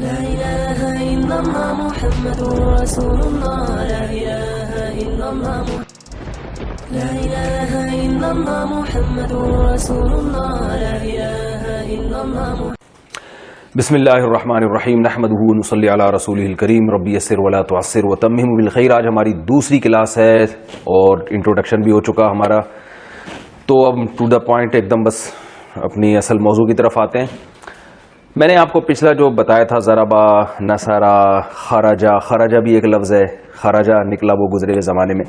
لا إله إلا الله محمد رسول الله لا إله إلا الله لا إله إلا الله محمد رسول الله لا إله إلا الله. بسم اللہ الرحمن الرحیم نحمدہ ونصلی علی رسولہ الکریم ربی یسر ولا تعسر وتمم بالخیر. آج ہماری دوسری کلاس ہے اور انٹروڈکشن بھی ہو چکا ہمارا, تو اب ٹو دا پوائنٹ ایک دم بس اپنی اصل موضوع کی طرف آتے ہیں. میں نے آپ کو پچھلا جو بتایا تھا ضربا, نصرا, خرجا, خرجا بھی ایک لفظ ہے, خرجا نکلا وہ گزرے ہوئے زمانے میں.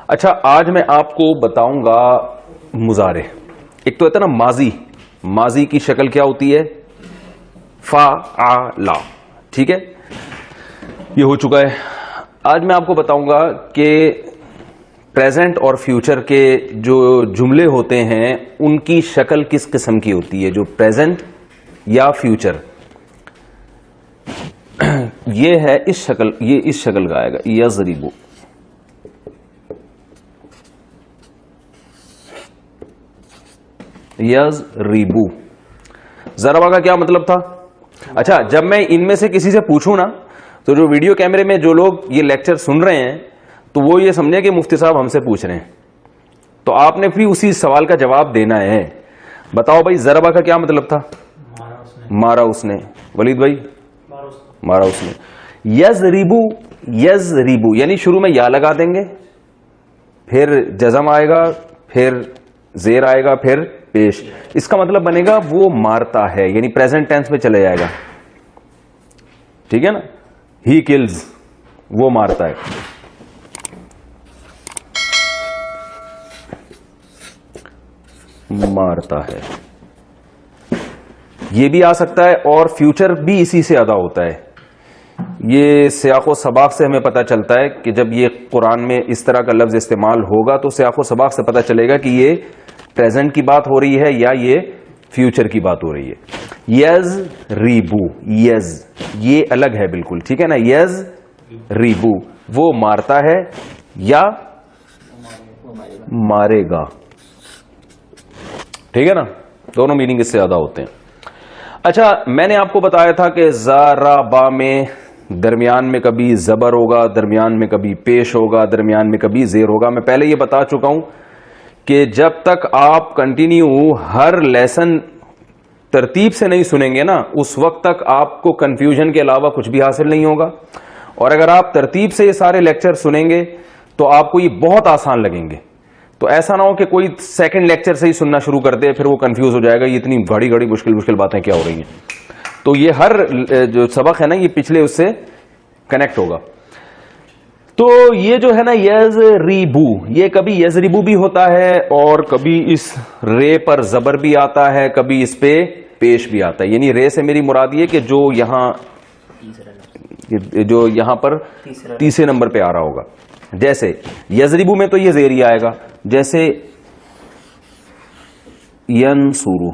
اچھا آج میں آپ کو بتاؤں گا مضارع. ایک تو ہوتا ہے نا ماضی, ماضی کی شکل کیا ہوتی ہے فعلا, ٹھیک ہے یہ ہو چکا ہے. آج میں آپ کو بتاؤں گا کہ پریزنٹ اور فیوچر کے جو جملے ہوتے ہیں ان کی شکل کس قسم کی ہوتی ہے, جو پریزنٹ یا فیوچر. یہ ہے اس شکل, یہ اس شکل کا آئے گا یضربو. یضربو ضربا کا کیا مطلب تھا؟ اچھا جب میں ان میں سے کسی سے پوچھوں نا تو جو ویڈیو کیمرے میں جو لوگ یہ لیکچر سن رہے ہیں تو وہ یہ سمجھے کہ مفتی صاحب ہم سے پوچھ رہے ہیں, تو آپ نے بھی اسی سوال کا جواب دینا ہے. بتاؤ بھائی ضربا کا کیا مطلب تھا؟ مارا اس نے. ولید بھائی مارا اس نے. یضربو, یضربو یعنی شروع میں یا لگا دیں گے, پھر جزم آئے گا, پھر زیر آئے گا, پھر پیش. اس کا مطلب بنے گا وہ مارتا ہے, یعنی پریزنٹ ٹینس میں چلے جائے گا. ٹھیک ہے نا, ہی کلز وہ مارتا ہے. مارتا ہے یہ بھی آ سکتا ہے, اور فیوچر بھی اسی سے ادا ہوتا ہے. یہ سیاق و سباق سے ہمیں پتہ چلتا ہے کہ جب یہ قرآن میں اس طرح کا لفظ استعمال ہوگا تو سیاق و سباق سے پتہ چلے گا کہ یہ پریزنٹ کی بات ہو رہی ہے یا یہ فیوچر کی بات ہو رہی ہے. یضربو, یز یہ الگ ہے بالکل, ٹھیک ہے نا. یضربو وہ مارتا ہے یا مارے گا, ٹھیک ہے نا, دونوں میننگ اس سے زیادہ ہوتے ہیں. اچھا میں نے آپ کو بتایا تھا کہ ضربا میں درمیان میں کبھی زبر ہوگا, درمیان میں کبھی پیش ہوگا, درمیان میں کبھی زیر ہوگا. میں پہلے یہ بتا چکا ہوں کہ جب تک آپ کنٹینیو ہر لیسن ترتیب سے نہیں سنیں گے نا اس وقت تک آپ کو کنفیوژن کے علاوہ کچھ بھی حاصل نہیں ہوگا. اور اگر آپ ترتیب سے یہ سارے لیکچر سنیں گے تو آپ کو یہ بہت آسان لگیں گے. تو ایسا نہ ہو کہ کوئی سیکنڈ لیکچر سے ہی سننا شروع کر دے, پھر وہ کنفیوز ہو جائے گا یہ اتنی گھڑی گھڑی مشکل باتیں کیا ہو رہی ہیں. تو یہ ہر جو سبق ہے نا یہ پچھلے اس سے کنیکٹ ہوگا. تو یہ جو ہے نا یضربو, یہ کبھی یضربو بھی ہوتا ہے اور کبھی اس رے پر زبر بھی آتا ہے, کبھی اس پہ پیش بھی آتا ہے. یعنی رے سے میری مراد یہ کہ جو یہاں پر تیسرے نمبر پہ آ رہا ہوگا. جیسے یضربو میں تو یہ زیری آئے گا, جیسے ینصرو.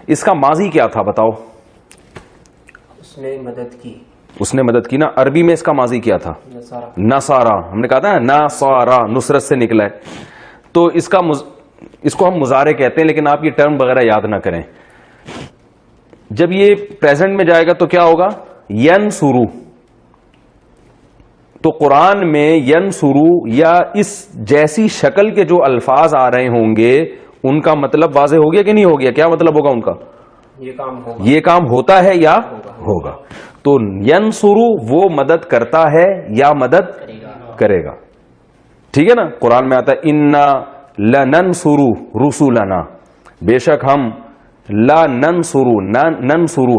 اس کا ماضی کیا تھا بتاؤ؟ اس نے مدد کی. اس نے مدد کی نا. عربی میں اس کا ماضی کیا تھا؟ نصارا. ہم نے کہا تھا نا نصارا, نصرت سے نکلا ہے. تو اس کو ہم مضارع کہتے ہیں, لیکن آپ یہ ٹرم وغیرہ یاد نہ کریں. جب یہ پریزنٹ میں جائے گا تو کیا ہوگا؟ ینصرو. تو قرآن میں ینصرو یا اس جیسی شکل کے جو الفاظ آ رہے ہوں گے ان کا مطلب واضح ہو گیا کہ نہیں ہو گیا؟ کیا مطلب ہوگا ان کا؟ یہ کام ہوتا ہے یا ہوگا. تو ینصرو وہ مدد کرتا ہے یا مدد کرے گا. ٹھیک ہے نا. قرآن میں آتا ہے انا لننصر رسولنا, بے شک ہم ننصر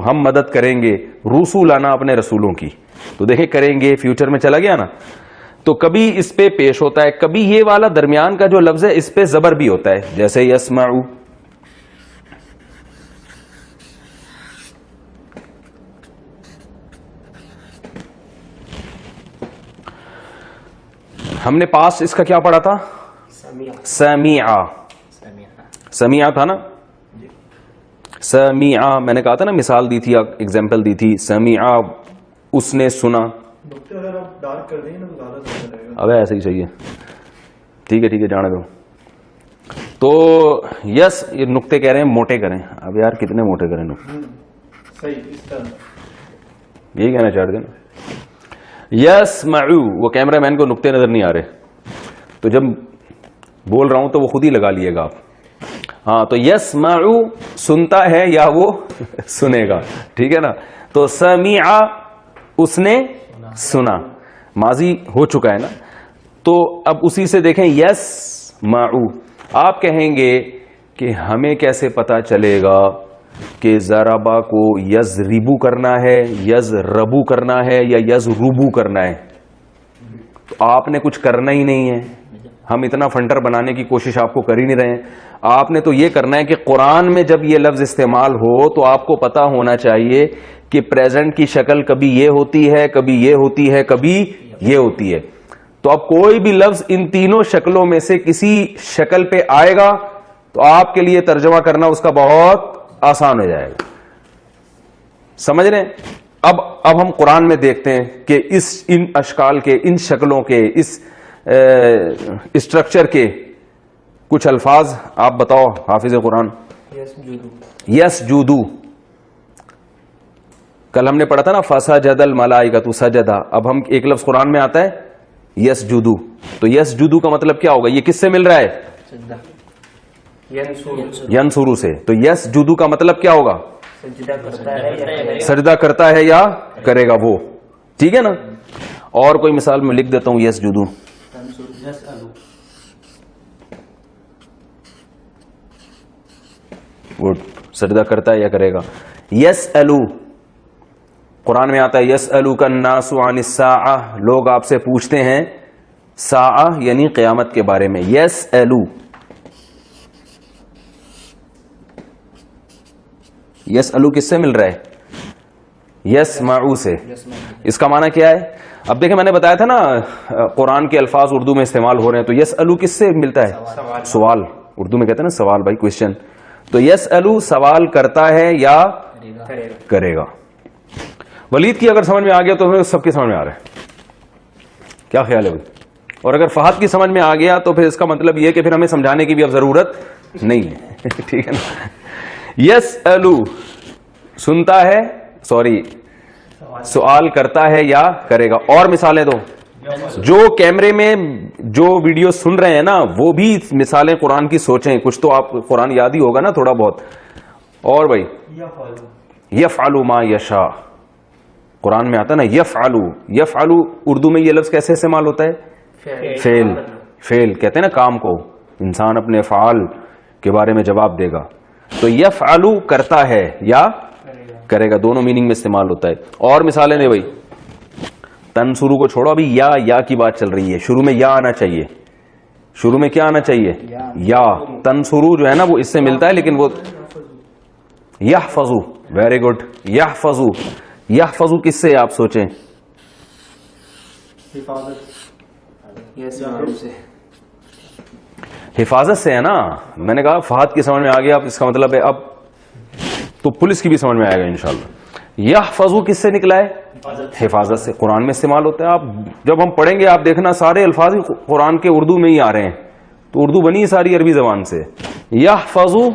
ہم مدد کریں گے رسولنا اپنے رسولوں کی. تو دیکھیں کریں گے فیوچر میں چلا گیا نا. تو کبھی اس پہ پیش ہوتا ہے, کبھی یہ والا درمیان کا جو لفظ ہے اس پہ زبر بھی ہوتا ہے, جیسے یسمعو. ہم نے پاس اس کا کیا پڑھا تھا؟ سمیعا. سمیعا تھا نا. سمیعا میں نے کہا تھا نا, مثال دی تھی, ایگزامپل دی تھی. سمیعا اس نے سنا. اب ایسے ہی چاہیے. ٹھیک ہے جانے دو. تو یس یہ نقطے کہہ رہے ہیں موٹے کریں. اب یار کتنے موٹے کریں نقطے؟ یہی کہنا چاہتے ہیں نا. یسمعو وہ کیمرہ مین کو نقطے نظر نہیں آ رہے تو جب بول رہا ہوں تو وہ خود ہی لگا لیے گا آپ. ہاں تو یسمعو سنتا ہے یا وہ سنے گا, ٹھیک ہے نا. تو سمع اس نے سنا, ماضی ہو چکا ہے نا. تو اب اسی سے دیکھیں یسمعو, آپ کہیں گے کہ ہمیں کیسے پتا چلے گا کہ ضربا کو یضربو کرنا ہے, یضربو کرنا ہے یا یضربو کرنا ہے؟ تو آپ نے کچھ کرنا ہی نہیں ہے. ہم اتنا فنٹر بنانے کی کوشش آپ کو کر ہی نہیں رہے ہیں. آپ نے تو یہ کرنا ہے کہ قرآن میں جب یہ لفظ استعمال ہو تو آپ کو پتا ہونا چاہیے کہ پریزنٹ کی شکل کبھی یہ ہوتی ہے, کبھی یہ ہوتی ہے, کبھی یہ ہوتی ہے. تو اب کوئی بھی لفظ ان تینوں شکلوں میں سے کسی شکل پہ آئے گا تو آپ کے لیے ترجمہ کرنا اس کا بہت آسان ہو جائے گا. سمجھ رہے ہیں؟ اب ہم قرآن میں دیکھتے ہیں کہ ان اشکال کے, ان شکلوں کے, اس اسٹرکچر کے کچھ الفاظ آپ بتاؤ حافظ قرآن. یسجدو, کل ہم نے پڑھا تھا نا فسجد الملائکۃ سجدا. اب ہم ایک لفظ قرآن میں آتا ہے یسجدو, تو یسجدو کا مطلب کیا ہوگا؟ یہ کس سے مل رہا ہے؟ ینصرو سے. تو یسجدو کا مطلب کیا ہوگا؟ سجدہ کرتا ہے یا کرے گا وہ, ٹھیک ہے نا. اور کوئی مثال میں لکھ دیتا ہوں یسجدو. گڈ, سجدہ کرتا ہے یا کرے گا. یسألو, قرآن میں آتا ہے یسألوک الناس عن الساعہ, لوگ آپ سے پوچھتے ہیں ساعہ یعنی قیامت کے بارے میں. یسألو, یسألو کس سے مل رہا ہے؟ یسمعو سے. اس کا معنی کیا ہے؟ اب دیکھیں میں نے بتایا تھا نا قرآن کے الفاظ اردو میں استعمال ہو رہے ہیں, تو یسألو کس سے ملتا ہے؟ سوال. اردو میں کہتے ہیں نا سوال, بھائی کوشچن. تو یسألو سوال کرتا ہے یا کرے گا. ولید کی اگر سمجھ میں آ گیا تو سب کی سمجھ میں آ رہا ہے. کیا خیال ہے بھائی؟ اور اگر فہد کی سمجھ میں آ گیا تو پھر اس کا مطلب یہ کہ پھر ہمیں سمجھانے کی بھی اب ضرورت نہیں ہے, ٹھیک ہے نا. یسألو سنتا ہے, سوری سوال کرتا ہے یا کرے گا. اور مثالیں دو. جو کیمرے میں جو ویڈیو سن رہے ہیں نا وہ بھی مثالیں قرآن کی سوچیں, کچھ تو آپ قرآن یاد ہی ہوگا نا تھوڑا بہت. اور بھائی یفعلوا ما یشاء, قرآن میں آتا نا یفعلوا. یفعلوا اردو میں یہ لفظ کیسے استعمال ہوتا ہے؟ فعل. فعل کہتے ہیں نا کام کو, انسان اپنے افعال کے بارے میں جواب دے گا. تو یفعلوا کرتا ہے یا کرے گا, دونوں میننگ میں استعمال ہوتا ہے. اور مثالیں دے بھائی. تنصرو کو چھوڑو, ابھی یا کی بات چل رہی ہے. شروع میں یا آنا چاہیے. شروع میں کیا آنا چاہیے؟ یا. تنصرو جو ہے نا وہ اس سے ملتا ہے, لیکن وہ یحفظو. Very good. یحفظو. یحفظو کس سے آپ سوچیں؟ حفاظت سے ہے نا. میں نے کہا فہد کی سمجھ میں آ گیا, اب اس کا مطلب ہے اب تو پولیس کی بھی سمجھ میں آئے گا انشاءاللہ. یحفظو کس سے نکلا ہے؟ حفاظت سے. قرآن میں استعمال ہوتا ہے. آپ جب ہم پڑھیں گے آپ دیکھنا سارے الفاظ قرآن کے اردو میں ہی آ رہے ہیں, تو اردو بنی ساری عربی زبان سے. یحفظو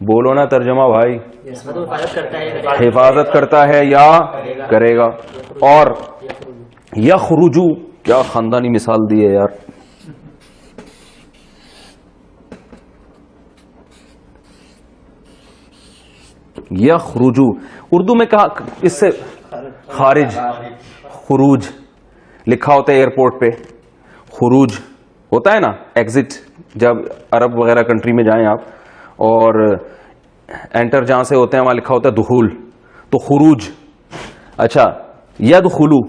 بولو نا ترجمہ بھائی. حفاظت کرتا ہے یا کرے گا. اور یخرجو, کیا خاندانی مثال دی ہے یار. یخرجو اردو میں کہا اس سے خارج, خروج لکھا ہوتا ہے ایئرپورٹ پہ. خروج ہوتا ہے نا ایگزٹ, جب عرب وغیرہ کنٹری میں جائیں آپ اور انٹر جہاں سے ہوتے ہیں وہاں لکھا ہوتا ہے دخول, تو خروج. اچھا یدخلو,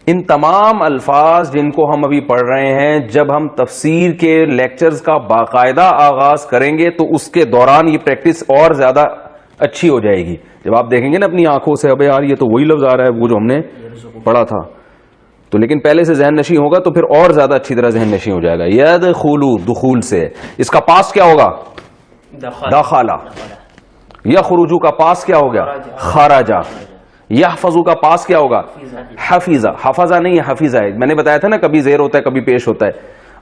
ان تمام الفاظ جن کو ہم ابھی پڑھ رہے ہیں جب ہم تفسیر کے لیکچرز کا باقاعدہ آغاز کریں گے تو اس کے دوران یہ پریکٹس اور زیادہ اچھی ہو جائے گی. جب آپ دیکھیں گے نا اپنی آنکھوں سے ابے یار یہ تو وہی لفظ آ رہا ہے وہ جو ہم نے پڑھا تھا, تو لیکن پہلے سے ذہن نشیں ہوگا تو پھر اور زیادہ اچھی طرح ذہن نشیں ہو جائے گا. یدخلو دخول سے. اس کا پاس کیا ہوگا؟ دخلا. یخرجو کا پاس کیا ہو گیا؟ خرجا. یحفظو کا پاس کیا ہوگا؟ حفیظہ. حفظہ نہیں ہے حفیظہ ہے. میں نے بتایا تھا نا کبھی زیر ہوتا ہے کبھی پیش ہوتا ہے.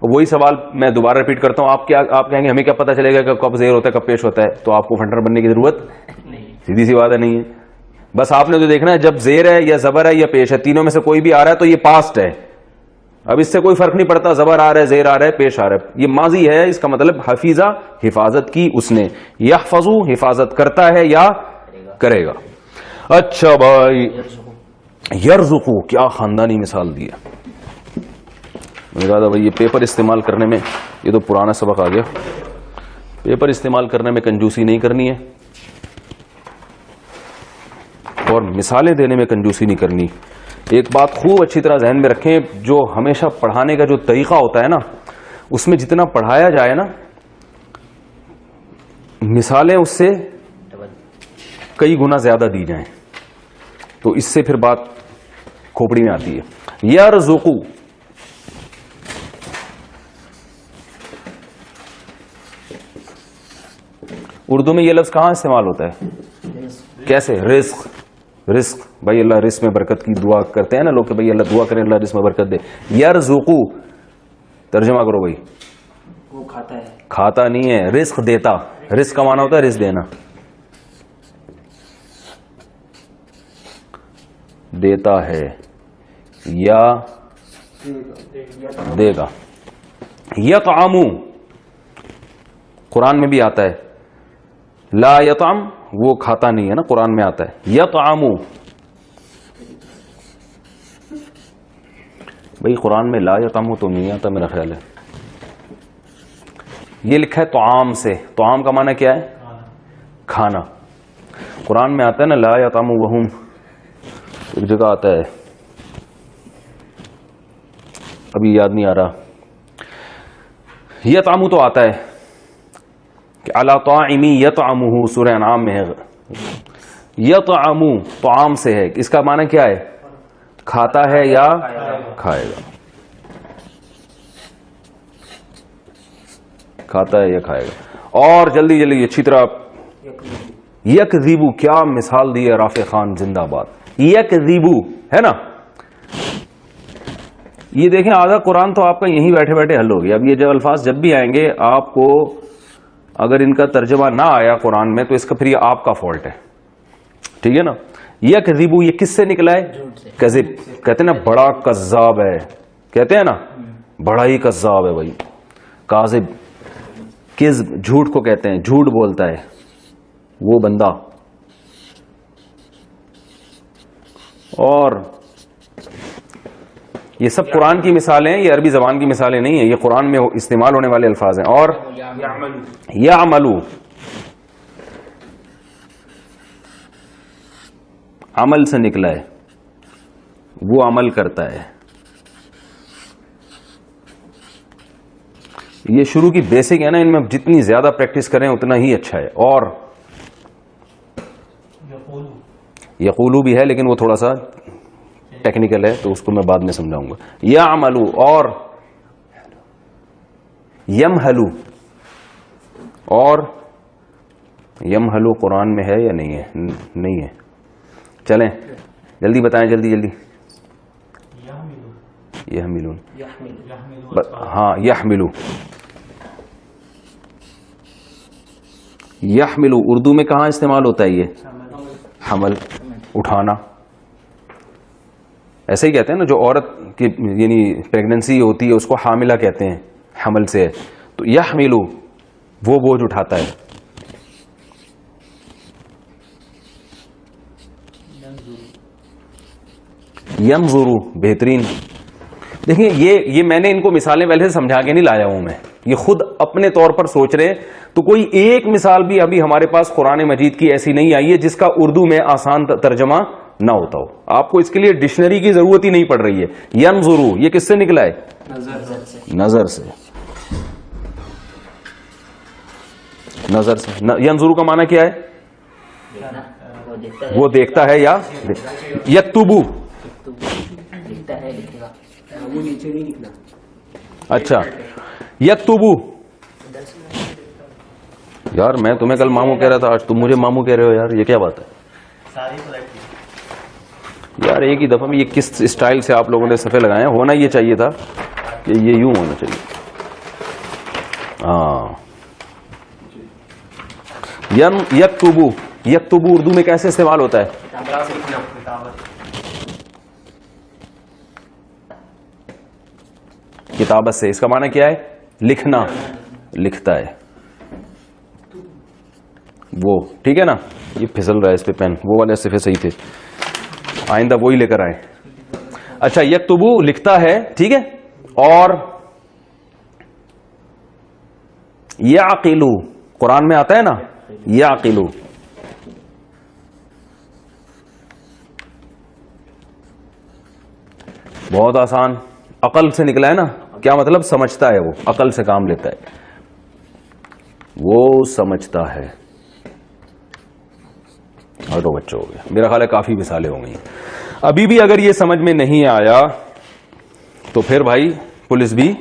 وہی سوال میں دوبارہ ریپیٹ کرتا ہوں. آپ کہیں گے ہمیں کیا پتا چلے گا کہ کب زیر ہوتا ہے کب پیش ہوتا ہے؟ تو آپ کو فنڈر بننے کی ضرورت سیدھی سی بات ہے نہیں ہے. بس آپ نے تو دیکھنا ہے جب زیر ہے یا زبر ہے یا پیش ہے, تینوں میں سے کوئی بھی آ رہا ہے تو یہ پاسٹ ہے. اب اس سے کوئی فرق نہیں پڑتا زبر آ رہا ہے زیر آ رہا ہے پیش آ رہا ہے, یہ ماضی ہے. اس کا مطلب حفیظہ حفاظت کی اس نے, یحفظو حفاظت کرتا ہے یا کرے گا. اچھا بھائی, یرزقو کیا خاندانی مثال دی ہے. میں نے کہا تھا بھائی یہ پیپر استعمال کرنے میں, یہ تو پرانا سبق آ گیا, پیپر استعمال کرنے میں کنجوسی نہیں کرنی ہے اور مثالیں دینے میں کنجوسی نہیں کرنی. ایک بات خوب اچھی طرح ذہن میں رکھیں, جو ہمیشہ پڑھانے کا جو طریقہ ہوتا ہے نا, اس میں جتنا پڑھایا جائے نا مثالیں اس سے کئی گنا زیادہ دی جائیں تو اس سے پھر بات کھوپڑی میں آتی ہے. یرزقو اردو میں یہ لفظ کہاں استعمال ہوتا ہے؟ کیسے؟ رزق. رزق بھائی اللہ رزق میں برکت کی دعا کرتے ہیں نا لوگ کہ بھائی اللہ دعا کریں اللہ رزق میں برکت دے. یرزقو ترجمہ کرو بھائی. وہ کھاتا ہے. کھاتا نہیں ہے, رزق دیتا. رزق کا معنی ہوتا ہے رزق دینا, دیتا ہے یا دے گا. یطعمو قرآن میں بھی آتا ہے, لا یطعم وہ کھاتا نہیں ہے نا, قرآن میں آتا ہے یطعمو. بھئی قرآن میں لا یطعمو تو نہیں آتا میرا خیال ہے, یہ لکھا ہے طعام سے. طعام کا معنی کیا ہے؟ کھانا. قرآن میں آتا ہے نا لا یطعمو وہم, ایک جگہ آتا ہے ابھی یاد نہیں آ رہا. یطعمو تو آتا ہے کہ علی طاعمی یطعمہ, سورہ انعام میں ہے. یطعمو طعام سے ہے, اس کا معنی کیا ہے؟ کھاتا ہے یا کھائے گا. کھاتا ہے یا کھائے گا. اور جلدی جلدی اچھی طرح یکذبو کیا مثال دی ہے رافع خان زندہ باد. یکذبو ہے نا, یہ دیکھیں آدھا قرآن تو آپ کا یہیں بیٹھے بیٹھے حل ہو گیا. اب یہ جو الفاظ جب بھی آئیں گے آپ کو اگر ان کا ترجمہ نہ آیا قرآن میں تو اس کا پھر یہ آپ کا فالٹ ہے, ٹھیک ہے نا. یکذبو یہ کس سے نکلا ہے؟ کذب. کہتے ہیں نا بڑا کذاب ہے, کہتے ہیں نا بڑا ہی کذاب ہے بھائی. کاذب کذب جھوٹ کو کہتے ہیں, جھوٹ بولتا ہے وہ بندہ. اور یہ سب قرآن کی مثالیں ہیں, یہ عربی زبان کی مثالیں نہیں ہیں, یہ قرآن میں استعمال ہونے والے الفاظ ہیں. اور یعملو عمل سے نکلا ہے, وہ عمل کرتا ہے. یہ شروع کی بیسک ہے نا, ان میں جتنی زیادہ پریکٹس کریں اتنا ہی اچھا ہے. اور یقولو بھی ہے لیکن وہ تھوڑا سا ٹیکنیکل ہے تو اس کو میں بعد میں سمجھاؤں گا. یعملو اور یمہلو, اور یمہلو قرآن میں ہے یا نہیں ہے؟ نہیں ہے. چلیں جلدی بتائیں, جلدی جلدی. یحملون, ہاں یحملو. یحملو اردو میں کہاں استعمال ہوتا ہے یہ؟ حمل, اٹھانا. ایسے ہی کہتے ہیں نا جو عورت کی یعنی پریگننسی ہوتی ہے اس کو حاملہ کہتے ہیں, حمل سے. تو یحملو وہ بوجھ اٹھاتا ہے. ینظرو بہترین. دیکھیں یہ میں نے ان کو مثالیں پہلے سے سمجھا کے نہیں لایا ہوں, میں یہ خود اپنے طور پر سوچ رہے. تو کوئی ایک مثال بھی ابھی ہمارے پاس قرآن مجید کی ایسی نہیں آئی ہے جس کا اردو میں آسان ترجمہ نہ ہوتا ہو. آپ کو اس کے لیے ڈکشنری کی ضرورت ہی نہیں پڑ رہی ہے. ینظرو یہ کس سے نکلا ہے؟ نظر سے. نظر سے. ینظرو کا معنی کیا ہے؟ وہ دیکھتا ہے یا یکتبو. وہ نیچے نہیں نکلا. اچھا یکتبو. یار میں تمہیں کل ماموں کہہ رہا تھا, آج تم مجھے ماموں کہہ رہے ہو یار, یہ کیا بات ہے؟ یار ایک ہی دفعہ میں یہ کس اسٹائل سے آپ لوگوں نے صفحے لگائے ہیں؟ ہونا یہ چاہیے تھا کہ یہ یوں ہونا چاہیے. ہاں. یکتبو، یکتبو اردو میں کیسے استعمال ہوتا ہے؟ کتابت سے. اس کا معنی کیا ہے؟ لکھنا، لکھتا ہے وہ. ٹھیک ہے نا؟ یہ پھسل رہا ہے اس پہ پین، وہ والے صفحے صحیح تھے، آئندہ وہی لے کر آئے. اچھا یکتبو لکھتا ہے، ٹھیک ہے. اور یعقلو قرآن میں آتا ہے نا، یعقلو. بہت آسان، عقل سے نکلا ہے نا. کیا مطلب؟ سمجھتا ہے، وہ عقل سے کام لیتا ہے، وہ سمجھتا ہے. اور تو بچوں ہو گیا. میرا خیال ہے کافی مثالیں ہو گئی. ابھی بھی اگر یہ سمجھ میں نہیں آیا تو پھر بھائی پولیس بھی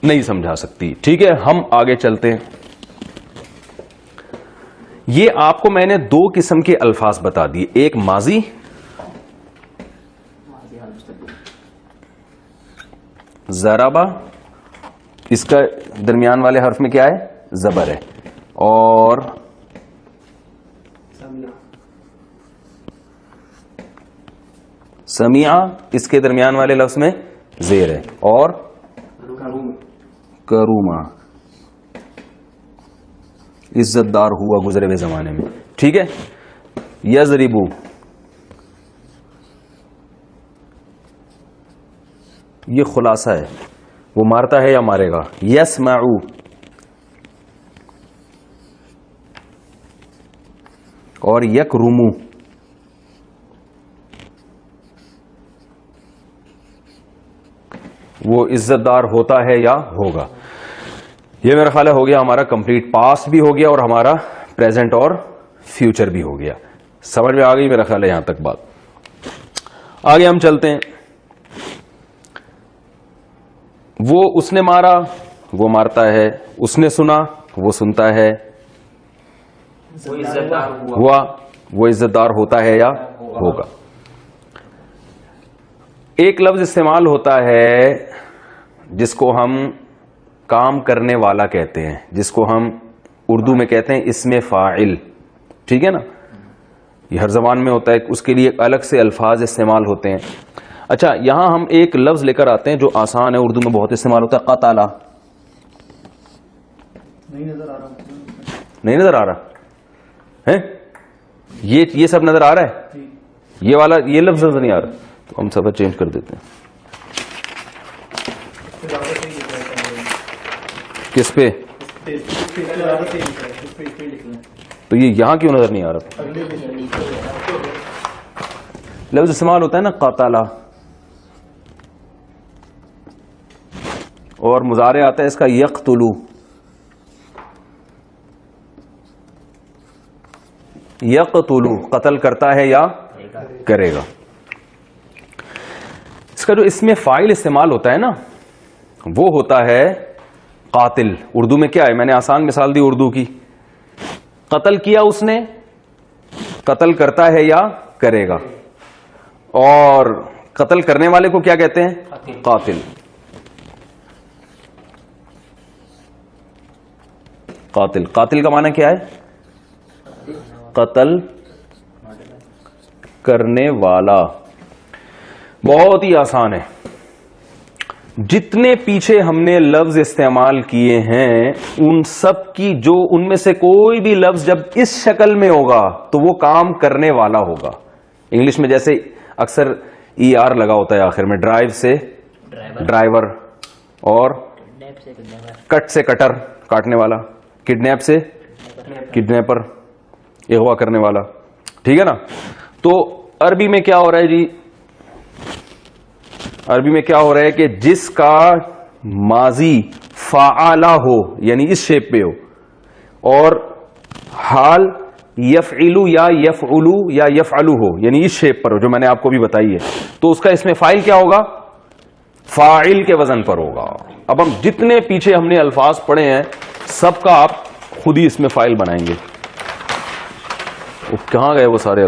نہیں سمجھا سکتی. ٹھیک ہے، ہم آگے چلتے ہیں. یہ آپ کو میں نے دو قسم کے الفاظ بتا دیے، ایک ماضی، ضربہ، اس کا درمیان والے حرف میں کیا ہے؟ زبر ہے. اور سمیع، اس کے درمیان والے لفظ میں زیر ہے. اور کروما، عزت دار ہوا گزرے ہوئے زمانے میں. ٹھیک ہے. یضربو، یہ خلاصہ ہے، وہ مارتا ہے یا مارے گا. یسمعو، اور یکرمو، وہ عزت دار ہوتا ہے یا ہوگا. یہ میرا خیال ہے ہو گیا ہمارا کمپلیٹ. پاسٹ بھی ہو گیا اور ہمارا پریزنٹ اور فیوچر بھی ہو گیا. سمجھ میں آ گئی میرا خیال ہے یہاں تک بات. آگے ہم چلتے ہیں. وہ اس نے مارا، وہ مارتا ہے. اس نے سنا، وہ سنتا ہے. ہوا، وہ عزت دار ہوتا ہے یا ہوگا. ایک لفظ استعمال ہوتا ہے جس کو ہم کام کرنے والا کہتے ہیں، جس کو ہم اردو میں کہتے ہیں اسم فاعل. ٹھیک ہے نا؟ یہ ہر زبان میں ہوتا ہے، اس کے لیے الگ سے الفاظ استعمال ہوتے ہیں. اچھا یہاں ہم ایک لفظ لے کر آتے ہیں جو آسان ہے، اردو میں بہت استعمال ہوتا ہے، قتل. نہیں نظر آ رہا ہے؟ یہ سب نظر آ رہا ہے؟ یہ والا یہ لفظ نظر نہیں آ رہا تو ہم سب چینج کر دیتے ہیں. کس پہ؟ تو یہ یہاں کیوں نظر نہیں آ رہا؟ لفظ استعمال ہوتا ہے نا قتل، اور مضارع آتا ہے اس کا یقتلو. یقتلو قتل کرتا ہے یا کرے گا. اس کا جو اسم فاعل استعمال ہوتا ہے نا وہ ہوتا ہے قاتل. اردو میں کیا ہے؟ میں نے آسان مثال دی اردو کی. قتل کیا اس نے، قتل کرتا ہے یا کرے گا. اور قتل کرنے والے کو کیا کہتے ہیں؟ قاتل. قاتل، قاتل کا معنی کیا ہے؟ قتل کرنے والا. بہت ہی آسان ہے. جتنے پیچھے ہم نے لفظ استعمال کیے ہیں ان سب کی جو ان میں سے کوئی بھی لفظ جب اس شکل میں ہوگا تو وہ کام کرنے والا ہوگا. انگلش میں جیسے اکثر ای آر لگا ہوتا ہے آخر میں، ڈرائیو سے ڈرائیور، اور کٹ سے کٹر کاٹنے والا، کڈنیپ سے کڈنیپر اغوا کرنے والا. ٹھیک ہے نا؟ تو عربی میں کیا ہو رہا ہے جی؟ عربی میں کیا ہو رہا ہے کہ جس کا ماضی فعلا ہو یعنی اس شیپ پہ ہو، اور حال یفعلو یا یفعلو یا یفعلو ہو یعنی اس شیپ پر ہو جو میں نے آپ کو بھی بتائی ہے، تو اس کا اسم فاعل کیا ہوگا؟ فاعل کے وزن پر ہوگا. اب ہم جتنے پیچھے ہم نے الفاظ پڑھے ہیں سب کا آپ خود ہی اسم فاعل بنائیں گے. وہ کہاں گئے وہ سارے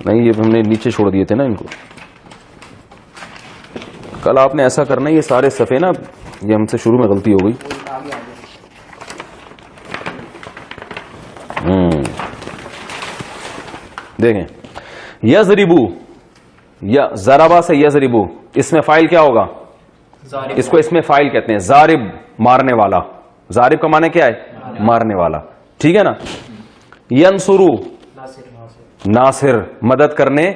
نہیں یہ ہم نے نیچے چھوڑ دیے تھے نا ان کو. کل آپ نے ایسا کرنا ہے، یہ سارے صفحے نا یہ ہم سے شروع میں غلطی ہو گئی. دیکھیں یضربو، یا ضربا سے یضربو، اس میں فاعل کیا ہوگا؟ اس کو اس میں فاعل کہتے ہیں. ضارب مارنے والا، ضارب کا معنی کیا ہے؟ مارنے والا. ٹھیک ہے نا. ینصرو ناصر مدد کرنے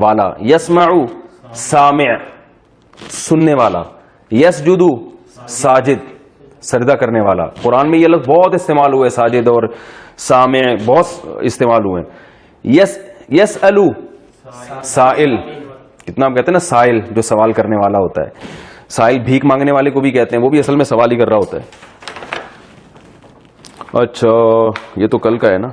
والا. یسمعو سامع سننے والا. یسجدو ساجد سجدہ کرنے والا. قرآن میں یہ لفظ بہت استعمال ہوئے، ساجد اور سامع بہت استعمال ہوئے. یسألو سائل، کتنا ہم کہتے ہیں نا سائل جو سوال کرنے والا ہوتا ہے. سائل بھیک مانگنے والے کو بھی کہتے ہیں، وہ بھی اصل میں سوال ہی کر رہا ہوتا ہے. اچھا یہ تو کل کا ہے نا.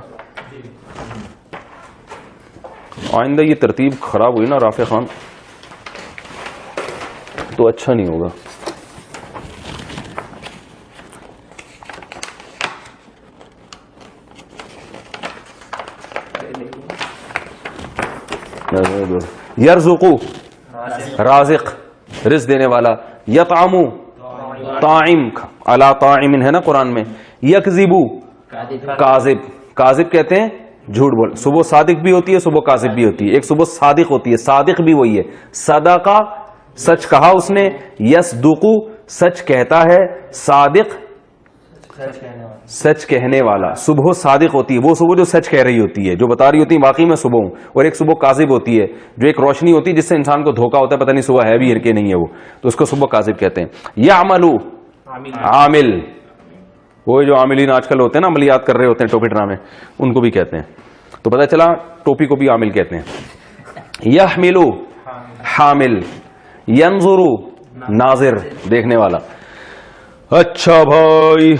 آئندہ یہ ترتیب خراب ہوئی نا رافع خان تو اچھا نہیں ہوگا. یرزقو رازق رزق دینے والا. یطعمو طاعم علی طاعم ہے نا قرآن میں. یکذبو کاذب، کاذب کہتے ہیں جھوٹ بول. صبح صادق بھی ہوتی ہے، صبح کاذب بھی ہوتی ہے. ایک صبح صادق ہوتی ہے، صادق بھی وہی ہے. صدقہ سچ کہا اس نے. یصدقو سچ کہتا ہے. صادق سچ کہنے والا. صبح صادق ہوتی ہے وہ صبح جو سچ کہہ رہی ہوتی ہے، جو بتا رہی ہوتی ہے واقعی میں صبح ہوں. اور ایک صبح کاذب ہوتی ہے جو ایک روشنی ہوتی ہے جس سے انسان کو دھوکا ہوتا ہے، پتہ نہیں صبح ہے بھی کہ نہیں ہے وہ، تو اس کو صبح کاذب کہتے ہیں. یعملو عامل، وہ جو عاملین آج کل ہوتے ہیں نا عملیات کر رہے ہوتے ہیں ٹوپی ڈرامے، ان کو بھی کہتے ہیں. تو پتہ چلا ٹوپی کو بھی عامل کہتے ہیں. یحملو حامل. ینظرو ناظر دیکھنے والا. اچھا بھائی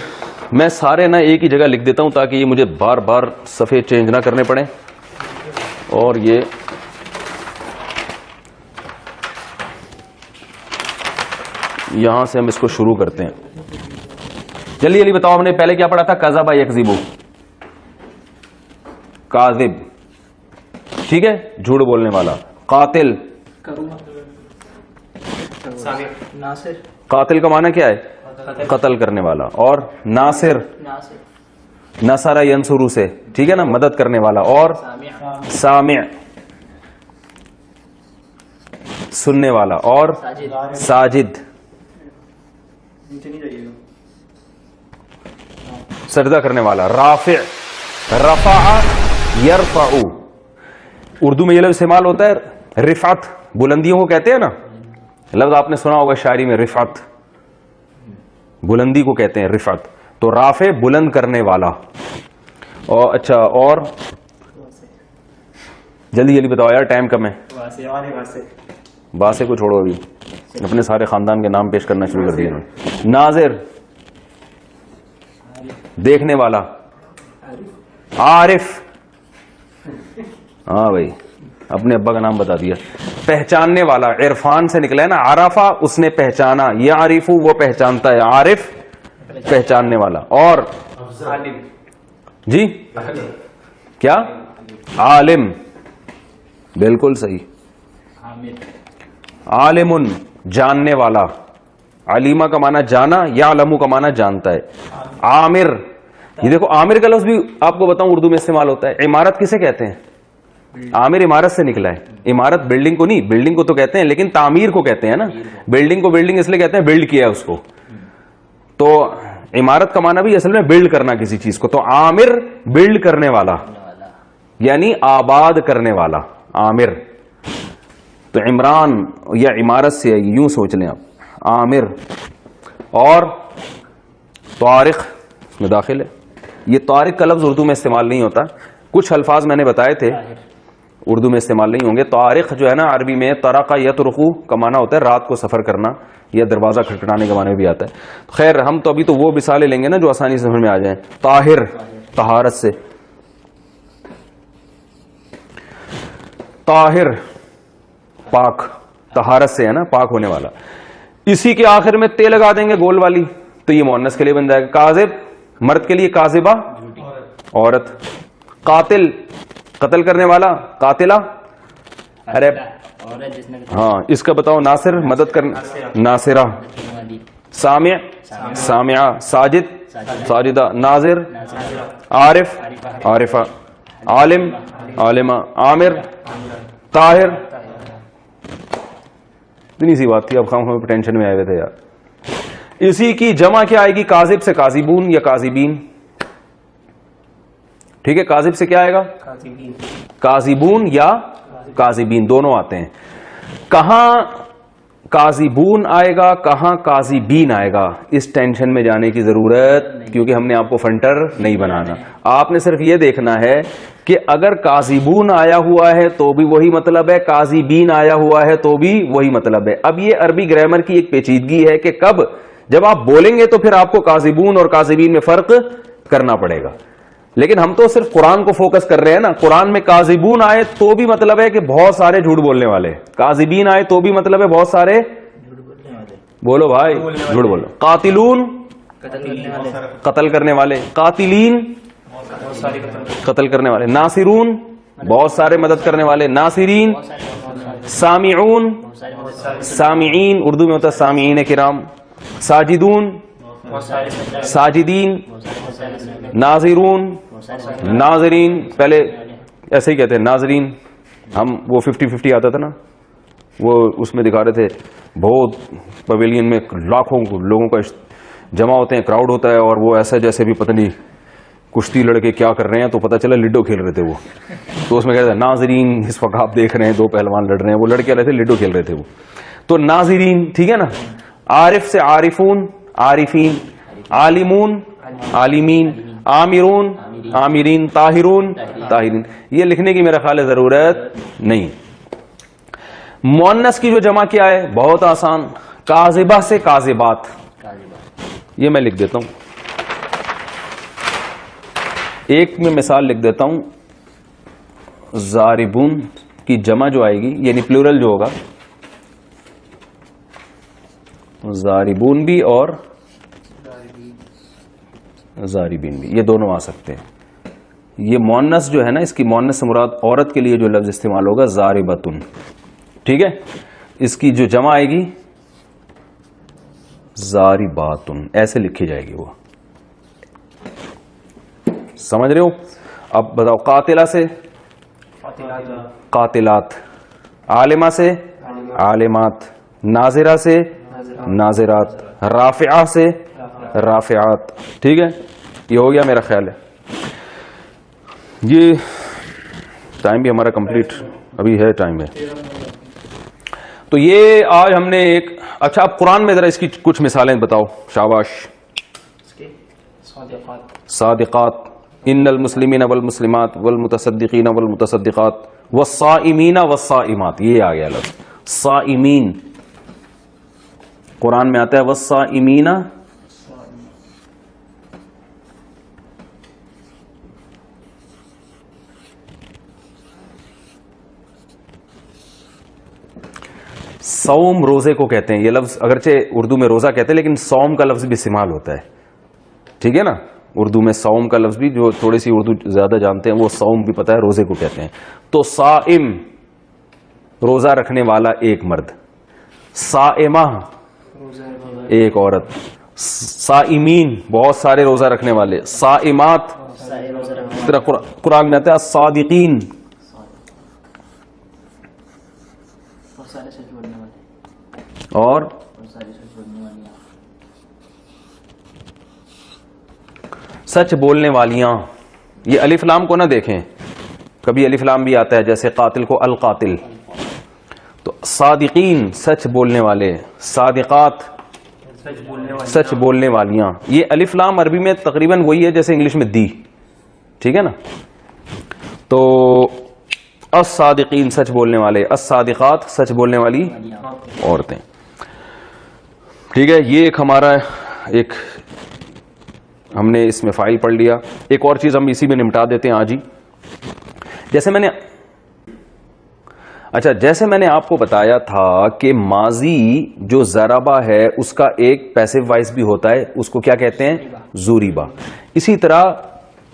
میں سارے نا ایک ہی جگہ لکھ دیتا ہوں تاکہ یہ مجھے بار بار صفحے چینج نہ کرنے پڑے. اور یہ یہاں سے ہم اس کو شروع کرتے ہیں. جلدی جلدی بتاؤ، ہم نے پہلے کیا پڑھا تھا؟ کذب یکذب، کاذب ٹھیک ہے جھوٹ بولنے والا. قاتل، ناصر، قاتل کا معنی کیا ہے؟ قتل کرنے والا. اور ناصر نصر ینصرو سے ٹھیک ہے نا مدد کرنے والا. اور سامع سننے والا. اور ساجد سجدہ کرنے والا. رافع رفع یرفع، اردو میں یہ لفظ استعمال ہوتا ہے رفعت، بلندیوں کو کہتے ہیں نا. لفظ آپ نے سنا ہوگا شاعری میں، رفعت بلندی کو کہتے ہیں رفعت. تو رافع بلند کرنے والا. اور اچھا اور جلدی جلدی بتاؤ یار ٹائم کم ہے. باسے کو چھوڑو، ابھی اپنے سارے خاندان کے نام پیش کرنا شروع کر دیا. ناظر دیکھنے والا. عارف، ہاں بھائی اپنے ابا کا نام بتا دیا. پہچاننے والا، عرفان سے نکلا ہے نا، عرفہ اس نے پہچانا. یعرف وہ پہچانتا ہے، عارف پہچاننے والا. اور جی کیا؟ عالم، بالکل صحیح. عالم جاننے والا. علیمہ کا معنی جانا، یعلم کا معنی جانتا ہے. عامر، یہ دیکھو عامر کا لفظ بھی آپ کو بتاؤں اردو میں استعمال ہوتا ہے. عمارت کسے کہتے ہیں؟ عامر عمارت سے نکلا ہے. عمارت بلڈنگ کو نہیں، بلڈنگ کو تو کہتے ہیں لیکن تعمیر کو کہتے ہیں نا. بلڈنگ کو بلڈنگ اس لیے کہتے ہیں بلڈ کیا ہے اس کو. تو عمارت کا معنی بھی اصل میں بلڈ کرنا کسی چیز کو. تو عامر بلڈ کرنے والا یعنی آباد کرنے والا. عامر تو عمران یا عمارت سے یوں سوچ لیں آپ. عامر. اور طارق میں داخل ہے. یہ طارق کا لفظ اردو میں استعمال نہیں ہوتا. کچھ الفاظ میں نے بتائے تھے اردو میں استعمال نہیں ہوں گے. طارق جو ہے نا عربی میں طرق یطرق کا معنی ہوتا ہے رات کو سفر کرنا یا دروازہ کھٹکھٹانے کے معنی بھی آتا ہے. خیر ہم تو ابھی تو وہ مثالیں لیں گے نا جو آسانی سے سمجھ میں آ جائیں. طاہر طہارت سے. طاہر پاک، طہارت سے ہے نا پاک ہونے والا. اسی کے آخر میں تے لگا دیں گے گول والی تو یہ مؤنث کے لیے بن جائے گا. کاذب مرد کے لیے، کاذبہ عورت. قاتل قتل کرنے والا، قاتلہ ارے ہاں اس کا بتاؤ. ناصر مدد کرنا. ناصرہ. سامع سامعہ. ساجد ساجدہ. ناظر عارف عارفہ. عالم عالمہ. عامر طاہر. اتنی سی بات تھی, اب ہم ٹینشن میں آئے ہوئے تھے یار. اسی کی جمع کیا آئے گی؟ کاذب سے کاذبون یا کاذبین. ٹھیک ہے, کاذب سے کیا آئے گا؟ کاذبون یا کاذبین دونوں آتے ہیں. کہاں کاذبون آئے گا, کہاں کاذبین آئے گا, اس ٹینشن میں جانے کی ضرورت, کیونکہ ہم نے آپ کو فنٹر نہیں بنانا. آپ نے صرف یہ دیکھنا ہے کہ اگر کاذبون آیا ہوا ہے تو بھی وہی مطلب ہے, کاذبین آیا ہوا ہے تو بھی وہی مطلب ہے. اب یہ عربی گرامر کی ایک پیچیدگی ہے کہ کب جب آپ بولیں گے تو پھر آپ کو کاذبون اور کاذبین میں فرق کرنا پڑے گا. لیکن ہم تو صرف قرآن کو فوکس کر رہے ہیں نا. قرآن میں کاذبون آئے تو بھی مطلب ہے کہ بہت سارے جھوٹ بولنے والے, کاذبین آئے تو بھی مطلب ہے بہت سارے بولو بھائی جھوٹ بولو. قاتلون قتل کرنے والے, قاتلین قتل کرنے والے, ناصرون بہت سارے مدد کرنے والے, ناصرین, سامعون سامعین اردو میں ہوتا ہے سامعین کرام, ساجدون ساجدین, ناظرون ناظرین. پہلے ایسے ہی کہتے ہیں ناظرین. ہم وہ 50-50 آتا تھا نا, وہ اس میں دکھا رہے تھے بہت پویلین میں لاکھوں لوگوں کا جمع ہوتے ہیں, کراؤڈ ہوتا ہے, اور وہ ایسا جیسے بھی پتہ نہیں کشتی لڑکے کیا کر رہے ہیں, تو پتہ چلا لڈو کھیل رہے تھے وہ. تو اس میں کہتے ہیں ناظرین, اس وقت آپ دیکھ رہے ہیں دو پہلوان لڑ رہے ہیں, وہ لڑکے رہے تھے لڈو کھیل رہے تھے وہ. تو ناظرین ٹھیک ہے نا. عارف سے عارفون عارفین, عالمون عالمین, عامرون عامرین, طاہرون طاہرین. یہ لکھنے کی میرا خیال ہے ضرورت نہیں. مؤنث کی جو جمع کیا ہے بہت آسان, کاذبہ سے کاذبات. یہ میں لکھ دیتا ہوں, ایک میں مثال لکھ دیتا ہوں. زاربون کی جمع جو آئے گی یعنی پلورل جو ہوگا, زاربون بھی اور زاربین بھی, یہ دونوں آ سکتے ہیں. یہ مؤنث جو ہے نا, اس کی مؤنث سے مراد عورت کے لیے جو لفظ استعمال ہوگا زاربتن. ٹھیک ہے, اس کی جو جمع آئے گی زارباتن, ایسے لکھی جائے گی وہ. سمجھ رہے ہو؟ اب بتاؤ. قاتلہ سے قاتلات, عالمہ سے عالمات, ناظرہ سے ناظرات, رافعہ سے رافعات. ٹھیک ہے, یہ ہو گیا میرا خیال ہے. یہ ٹائم بھی ہمارا کمپلیٹ ابھی ہے, ٹائم ہے. تو یہ آج ہم نے ایک, اچھا اب قرآن میں ذرا اس کی کچھ مثالیں بتاؤ. شاباش. صادقات, ان المسلمین والمسلمات والمتصدقین والمتصدقات والصائمین والصائمات. یہ آ گیا لفظ صائمین, قرآن میں آتا ہے والصائمین. صوم روزے کو کہتے ہیں. یہ لفظ اگرچہ اردو میں روزہ کہتے ہیں لیکن صوم کا لفظ بھی استعمال ہوتا ہے. ٹھیک ہے نا, اردو میں صوم کا لفظ بھی, جو تھوڑی سی اردو زیادہ جانتے ہیں وہ صوم بھی پتہ ہے روزے کو کہتے ہیں. تو صائم روزہ رکھنے والا ایک مرد, صائمہ ایک عورت, صائمین بہت سارے روزہ رکھنے والے, صائمات قرآن میں آتا ہے صادقین. اور سچ بولنے والیاں. یہ الف لام کو نہ دیکھیں, کبھی الف لام بھی آتا ہے, جیسے قاتل کو القاتل. تو صادقین سچ بولنے والے, صادقات سچ بولنے والیاں. یہ الف لام عربی میں تقریباً وہی ہے جیسے انگلش میں دی. ٹھیک ہے نا. تو الصادقین سچ بولنے والے, الصادقات سچ بولنے والی عورتیں. ٹھیک ہے, یہ ایک ہمارا ایک ہم نے اس میں فائل پڑھ لیا. ایک اور چیز ہم اسی میں نمٹا دیتے ہیں آج ہی. جیسے میں نے آپ کو بتایا تھا کہ ماضی جو ضربہ ہے اس کا ایک پیسو وائس بھی ہوتا ہے, اس کو کیا کہتے ہیں؟ ضریبہ. اسی طرح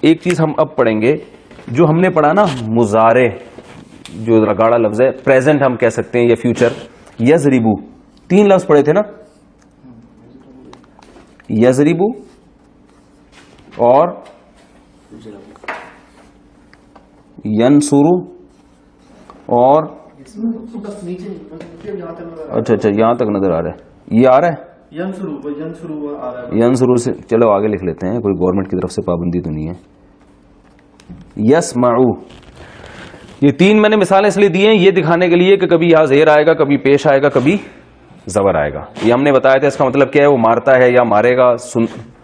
ایک چیز ہم اب پڑھیں گے جو ہم نے پڑھا نا مضارع, جو ذرا گاڑا لفظ ہے، پریزنٹ ہم کہہ سکتے ہیں یا فیوچر. یضربو 3 لفظ پڑے تھے نا، یضربو اور ینصرو اور اچھا یہاں تک نظر آ رہا ہے، یہ آ رہا ہے ینصرو سے. چلو آگے لکھ لیتے ہیں، کوئی گورنمنٹ کی طرف سے پابندی تو نہیں ہے. یسمعو، یہ 3 میں نے مثالیں اس لیے دی ہیں یہ دکھانے کے لیے کہ کبھی یہاں زیر آئے گا، کبھی پیش آئے گا، کبھی زبر آئے گا. یہ ہم نے بتایا تھا اس کا مطلب کیا ہے، وہ مارتا ہے یا مارے گا،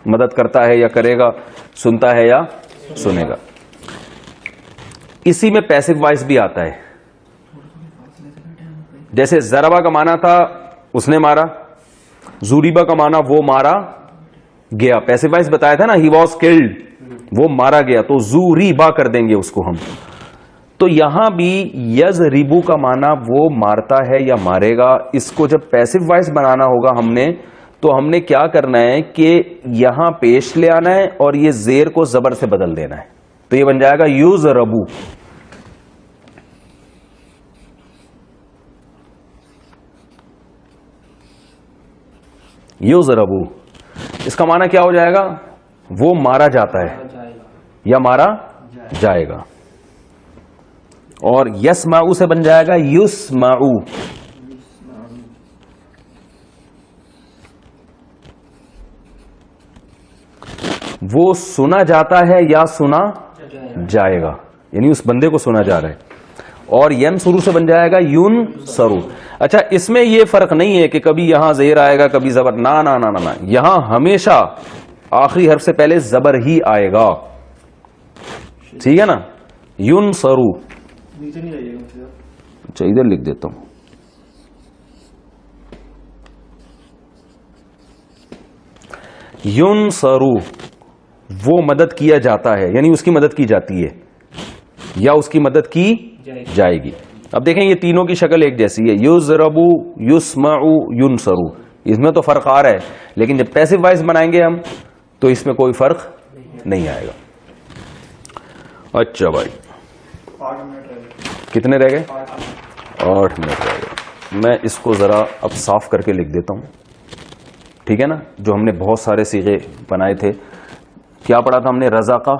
مدد کرتا ہے یا کرے گا، سنتا ہے یا سنے گا. اسی میں پیسو وائس بھی آتا ہے. جیسے ضربہ کا معنی تھا اس نے مارا، زوریبا کا معنی وہ مارا گیا. پیسو وائس بتایا تھا نا، ہی واز کلڈ، وہ مارا گیا، تو زوریبا کر دیں گے اس کو ہم. تو یہاں بھی یضربو کا معنی وہ مارتا ہے یا مارے گا. اس کو جب پیسو وائس بنانا ہوگا ہم نے، تو ہم نے کیا کرنا ہے کہ یہاں پیش لے آنا ہے اور یہ زیر کو زبر سے بدل دینا ہے. تو یہ بن جائے گا یضربو. یضربو اس کا معنی کیا ہو جائے گا، وہ مارا جاتا ہے یا مارا جائے گا. اور یسمعو سے بن جائے گا یسمعو. وہ سنا جاتا ہے یا سنا جائے گا، یعنی اس بندے کو سنا جا رہا ہے. اور ینصرو سے بن جائے گا ینصرو. اچھا اس میں یہ فرق نہیں ہے کہ کبھی یہاں زیر آئے گا کبھی زبر، نا نا نا نا، یہاں ہمیشہ آخری حرف سے پہلے زبر ہی آئے گا. ٹھیک ہے نا، ینصرو. اچھا ادھر لکھ دیتا ہوں، ینصرو وہ مدد کیا جاتا ہے، یعنی اس کی مدد کی جاتی ہے یا اس کی مدد کی جائے گی. اب دیکھیں یہ تینوں کی شکل ایک جیسی ہے، یضربو، یسمعو، ینصرو. اس میں تو فرق آ رہا ہے، لیکن جب پیسو وائس بنائیں گے ہم تو اس میں کوئی فرق نہیں آئے گا. اچھا بھائی کتنے رہ گئے؟ 8 منٹ رہ گئے. میں اس کو ذرا اب صاف کر کے لکھ دیتا ہوں، ٹھیک ہے نا. جو ہم نے بہت سارے صیغے بنائے تھے، کیا پڑھا تھا ہم نے؟ رضا کا،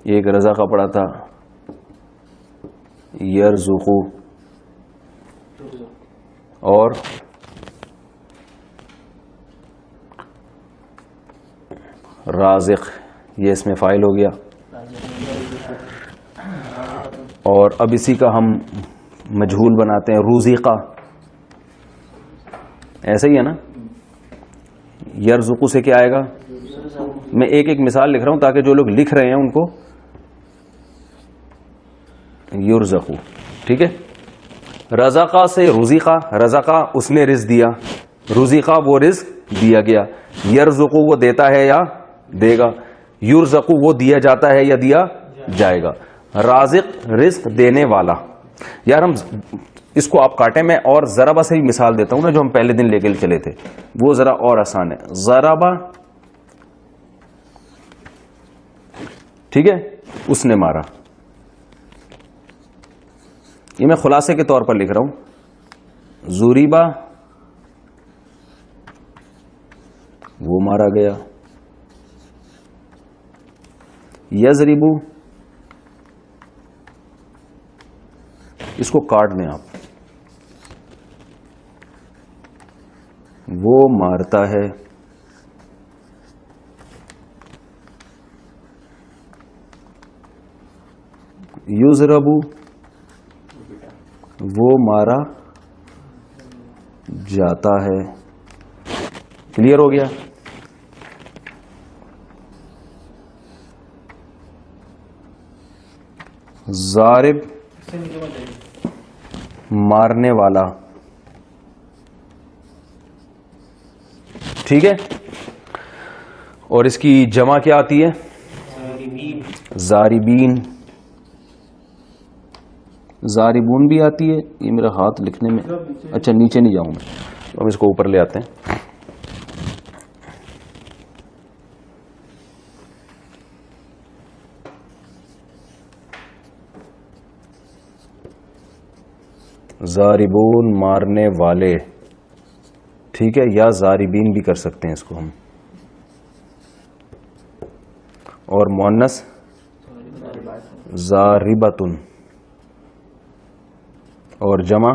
ایک رضا کا پڑھا تھا، یرزقو، اور رازق، یہ اس میں فاعل ہو گیا. اور اب اسی کا ہم مجہول بناتے ہیں، روزیقہ. ایسا ہی ہے نا. یرزقو سے کیا آئے گا؟ میں ایک ایک مثال لکھ رہا ہوں تاکہ جو لوگ لکھ رہے ہیں ان کو یرزقو. ٹھیک ہے. رزقہ سے رزقہ، رزقہ اس نے رزق دیا، رزقہ وہ رزق دیا گیا. یرزقو وہ دیتا ہے یا دے گا، یرزقو وہ دیا جاتا ہے یا دیا جائے گا. رازق رزق دینے والا. یار ہم اس کو آپ کاٹیں، میں اور ضربہ سے ہی مثال دیتا ہوں نا، جو ہم پہلے دن لے کے چلے تھے، وہ ذرا اور آسان ہے. ضربہ، ٹھیک ہے، اس نے مارا. یہ میں خلاصے کے طور پر لکھ رہا ہوں. زوریبا وہ مارا گیا. یضربو، اس کو کاٹ دیں آپ، وہ مارتا ہے. یضربو وہ مارا جاتا ہے. کلیئر ہو گیا؟ ضارب مارنے والا. ٹھیک ہے. اور اس کی جمع کیا آتی ہے؟ ضاربین. ضاربون بھی آتی ہے. یہ میرا ہاتھ لکھنے میں، اچھا نیچے نہیں جاؤں میں، ہم اس کو اوپر لے آتے ہیں. ضاربون مارنے والے، ٹھیک ہے، یا ضاربین بھی کر سکتے ہیں اس کو ہم. اور مؤنث ضاربتن، اور جمع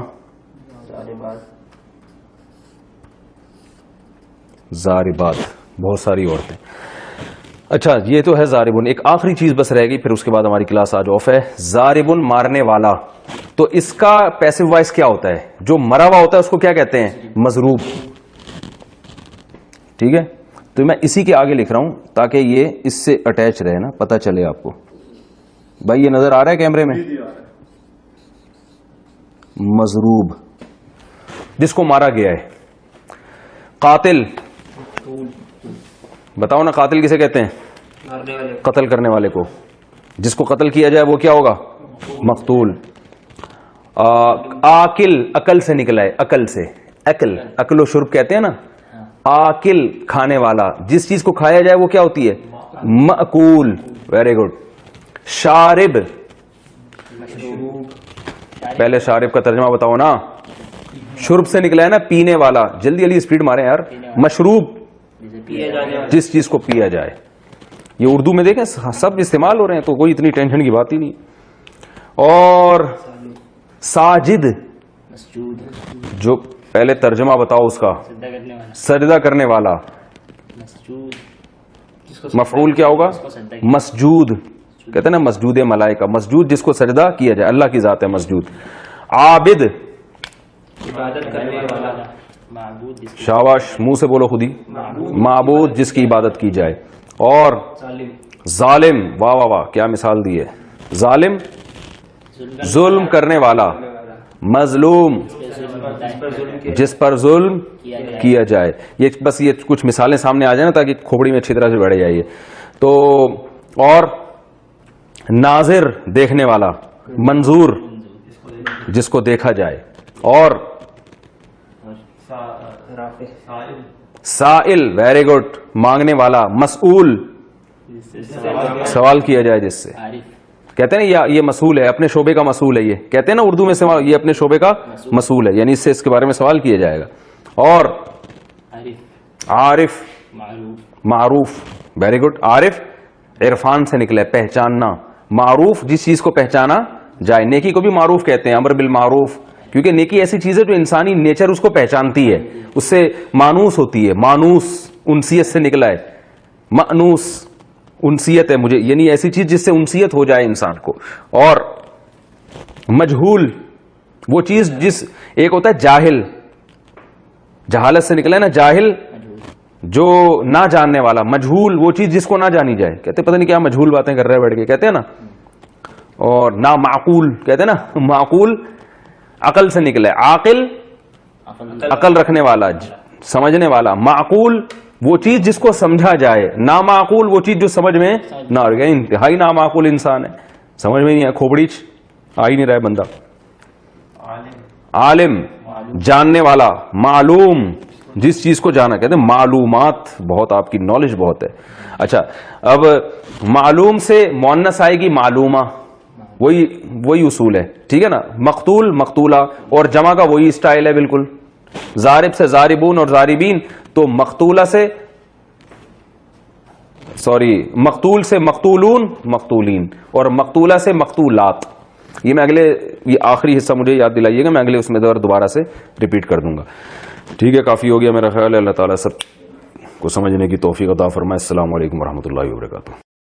ضاربات، بہت ساری عورتیں. اچھا یہ تو ہے ضاربن. ایک آخری چیز بس رہ گئی، پھر اس کے بعد ہماری کلاس آج آف ہے. ضاربن مارنے والا، تو اس کا پیسو وائس کیا ہوتا ہے؟ جو مرا ہوا ہوتا ہے اس کو کیا کہتے ہیں؟ مضروب. ٹھیک ہے، تو میں اسی کے آگے لکھ رہا ہوں تاکہ یہ اس سے اٹیچ رہے نا، پتہ چلے آپ کو. بھائی یہ نظر آ رہا ہے کیمرے میں؟ مضروب جس کو مارا گیا ہے. قاتل، بتاؤ نا قاتل کسے کہتے ہیں؟ قتل کرنے والے کو. جس کو قتل کیا جائے وہ کیا ہوگا؟ مقتول. آکل، عقل سے نکلا ہے، عقل سے، عقل و شرب کہتے ہیں نا. آکل کھانے والا، جس چیز کو کھایا جائے وہ کیا ہوتی ہے؟ مأکول. Very good. شارب، پہلے شارب کا ترجمہ بتاؤ نا. شرب سے نکلا ہے نا، پینے والا. جلدی جلدی اسپیڈ مارے یار. مشروب، جس چیز کو پیا جائے. یہ اردو میں دیکھیں سب استعمال ہو رہے ہیں، تو کوئی اتنی ٹینشن کی بات ہی نہیں. اور ساجد، جو پہلے ترجمہ بتاؤ اس کا. سجدہ کرنے والا. مفعول کیا ہوگا؟ مسجود. کہتے ہیں نا مسجود ملائکہ، مسجود جس کو سجدہ کیا جائے، اللہ کی ذات ہے مسجود. عابد، شاباش، منہ سے بولو خود ہی. معبود جس کی عبادت کی جائے. اور ظالم، واہ واہ واہ کیا مثال دی ہے. ظالم ظلم کرنے والا. مظلوم جس پر ظلم کیا جائے. یہ بس یہ کچھ مثالیں سامنے آ جائیں نا تاکہ کھوپڑی میں اچھی طرح سے بیٹھ جائے. تو اور ناظر دیکھنے والا. منظور جس کو دیکھا جائے. اور سائل، ویری گڈ، مانگنے والا. مسئول سوال کیا جائے جس سے. کہتے ہیں نا یہ مسئول ہے، اپنے شعبے کا مسئول ہے. یہ کہتے ہیں نا اردو میں یہ اپنے شعبے کا مسئول ہے، یعنی اس سے اس کے بارے میں سوال کیا جائے گا. اور عارف، معروف، ویری گڈ. عارف عرفان سے نکلا ہے، پہچاننا. معروف جس چیز کو پہچانا جائے. نیکی کو بھی معروف کہتے ہیں، امر بالمعروف، کیونکہ نیکی ایسی چیز ہے جو انسانی نیچر اس کو پہچانتی ہے، اس سے مانوس ہوتی ہے. مانوس انسیت سے نکلا ہے. مانوس انسیت ہے مجھے، یعنی ایسی چیز جس سے انسیت ہو جائے انسان کو. اور مجہول وہ چیز جس، ایک ہوتا ہے جاہل، جہالت سے نکلا ہے نا جاہل، جو نہ جاننے والا. مجہول وہ چیز جس کو نہ جانی جائے. کہتے پتہ نہیں کیا مجہول باتیں کر رہے بیٹھ کے، کہتے ہیں نا. اور نا معقول، کہتے ہیں نا معقول عقل سے نکلا ہے. عاقل عقل رکھنے والا، سمجھنے والا. معقول وہ چیز جس کو سمجھا جائے. نامعقول وہ چیز جو سمجھ میں نہ آ رہی. انتہائی نامعقول انسان ہے، سمجھ میں نہیں ہے، کھوپڑی آ ہی نہیں رہا ہے بندہ. عالم جاننے والا. معلوم جس چیز کو جانا. کہتے ہیں معلومات، بہت آپ کی نالج بہت ہے. اچھا اب معلوم سے مؤنث آئے گی معلومہ، وہی اصول ہے. ٹھیک ہے نا. مقتول مقتولہ، اور جمع کا وہی اسٹائل ہے بالکل. ضارب سے ضاربون اور ضاربین. تو مقتولہ سے مقتول سے مقتولون مقتولین، اور مقتولہ سے مقتولات. یہ میں یہ آخری حصہ مجھے یاد دلائیے گا، میں اگلے اس میں دوبارہ سے ریپیٹ کر دوں گا. ٹھیک ہے، کافی ہو گیا میرا خیال ہے. اللہ تعالیٰ سب کو سمجھنے کی توفیق عطا فرمائے. السلام علیکم ورحمۃ اللہ وبرکاتہ.